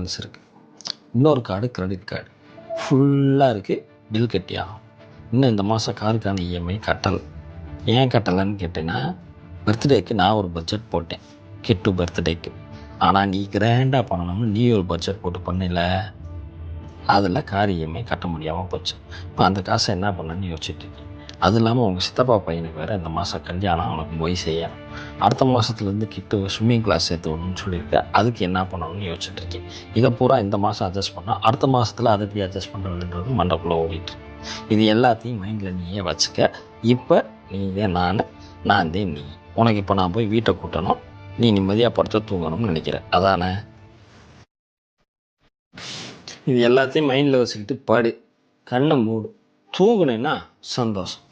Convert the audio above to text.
Balance இருக்குது, இன்னொரு card credit card ஃபுல்லாக இருக்குது, பில் கட்டியா இன்னும் இந்த மாதம் காருக்கான இஎம்ஐ கட்டலை. ஏன் கட்டலைன்னு கேட்டேன்னா, பர்த்டேக்கு நான் ஒரு பட்ஜெட் போட்டேன், கிட்டு பர்த்டேக்கு. ஆனால் நீ கிராண்டாக பண்ணணும்னு நீ ஒரு பட்ஜெட் போட்டு பண்ணல, அதில் கார் இஎம்ஐ கட்ட முடியாமல் போச்சு. இப்போ அந்த காசை என்ன பண்ணணும்னு யோசிச்சுட்டு இருக்கேன். அது இல்லாமல் உங்கள் சித்தப்பா பையனுக்கு வேறு இந்த மாதம் கல்யாணம், அவனுக்கு போய் செய்யணும். அடுத்த மாதத்துலேருந்து கிட்ட ஸ்விம்மிங் கிளாஸ் சேர்த்து விடணும்னு சொல்லியிருக்கேன். அதுக்கு என்ன பண்ணணும்னு யோசிச்சுட்டு இருக்கேன். இதை பூரா இந்த மாதம் அட்ஜஸ்ட் பண்ணால் அடுத்த மாதத்தில் அதை எப்படி அட்ஜஸ்ட் பண்ணுறதுன்றது மண்டக்குள்ளே ஓடிட்டு. இது எல்லாத்தையும் மைண்டில் நீயே வச்சுக்க. இப்போ நீதே நான் தே நீ. உனக்கு இப்போ நான் போய் வீட்டை கூட்டணும், நீ நிம்மதியாக படுத்து தூங்கணும்னு நினைக்கிறேன், அதானே? இது எல்லாத்தையும் மைண்டில் வச்சுக்கிட்டு படு, கண்ணை மூடு, தூங்குனேன்னா சந்தோஷம்.